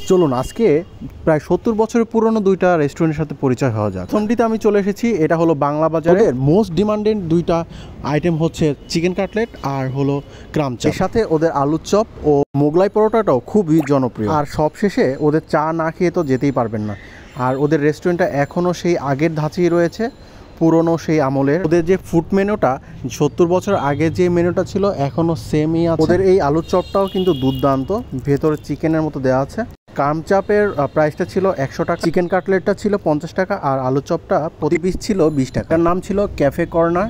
চলুন আজকে প্রায় 70 বছরের পুরনো দুইটা রেস্টুরেন্টের সাথে পরিচয় হওয়া যাক। প্রথমটিতে আমি চলে এসেছি, এটা হলো বাংলা বাজারের মোস্ট ডিমান্ডেড দুইটা আইটেম হচ্ছে চিকেন কাটলেট আর হলো ক্রাম চা। এর সাথে ওদের আলুর চপ ও মোগলাই পরোটাটাও খুবই জনপ্রিয়। আর সবশেষে ওদের চা না খেয়ে তো যেতেই পারবেন না। আর ওদের রেস্টুরেন্টটা এখনও সেই আগের ধাঁচেই রয়েছে, পুরনো সেই আমলের। ওদের যে ফুড মেনুটা 70 বছর আগে যে মেনুটা ছিল এখনও সেমই আছে। ওদের এই আলুর চপটাও কিন্তু দুর্দান্ত, ভেতরে চিকেনের মতো দেওয়া আছে। ক্রাম চাপের প্রাইসটা ছিল 100 টাকা, চিকেন কাটলেটটা ছিল 50 টাকা, আর আলু চপটা প্রতি পিস ছিল 20 টাকা। এটার নাম ছিল ক্যাফে কর্নার,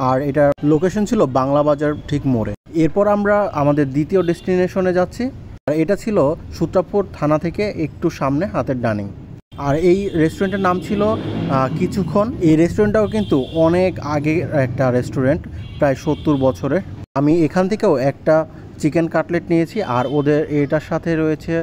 আর এটার লোকেশন ছিল বাংলা বাজার ঠিক মোড়ে। এরপর আমরা আমাদের দ্বিতীয় ডেস্টিনেশনে যাচ্ছি, আর এটা ছিল সূত্রাপুর থানা থেকে একটু সামনে হাতের ডানিং। আর এই রেস্টুরেন্টের নাম ছিল কিছুক্ষণ। এই রেস্টুরেন্টটাও কিন্তু অনেক আগে একটা রেস্টুরেন্ট, প্রায় 70 বছরের। আমি এখান থেকেও একটা চিকেন কাটলেট নিয়েছি, আর ওদের এটার সাথে রয়েছে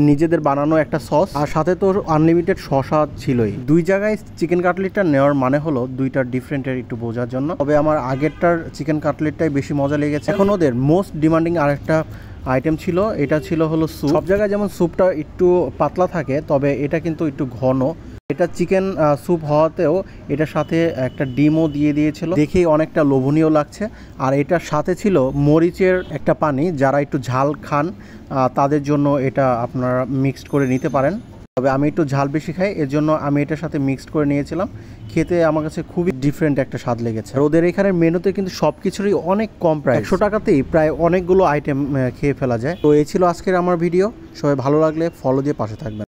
নিজেদের বানানো একটা সস, আর সাথে তো আনলিমিটেড শসা ছিলই। দুই জায়গায় চিকেন কাটলেটটা নেওয়ার মানে হলো দুইটা ডিফারেন্টের একটু বোঝার জন্য। তবে আমার আগেরটার চিকেন কাটলেটটাই বেশি মজা লেগেছে। এখন ওদের মোস্ট ডিমান্ডিং আরেকটা আইটেম ছিল, এটা ছিল হলো স্যুপ। সব জায়গায় যেমন স্যুপটা একটু পাতলা থাকে, তবে এটা কিন্তু একটু ঘন। এটা চিকেন স্যুপ হওয়াতেও এটার সাথে একটা ডিমও দিয়ে দিয়েছিল, দেখেই অনেকটা লোভনীয় লাগছে। আর এটার সাথে ছিল মরিচের একটা পানি, যারা একটু ঝাল খান তাদের জন্য এটা আপনারা মিক্সড করে নিতে পারেন। তবে আমি একটু ঝাল বেশি খাই, এর জন্য আমি এটার সাথে মিক্সড করে নিয়েছিলাম। খেতে আমার কাছে খুবই ডিফারেন্ট একটা স্বাদ লেগেছে। আর ওদের এখানের মেনুতে কিন্তু সব কিছুরই অনেক কম প্রাইস, 100 টাকাতেই প্রায় অনেকগুলো আইটেম খেয়ে ফেলা যায়। তো এই ছিল আজকের আমার ভিডিও। সবাই ভালো লাগলে ফলো দিয়ে পাশে থাকবেন।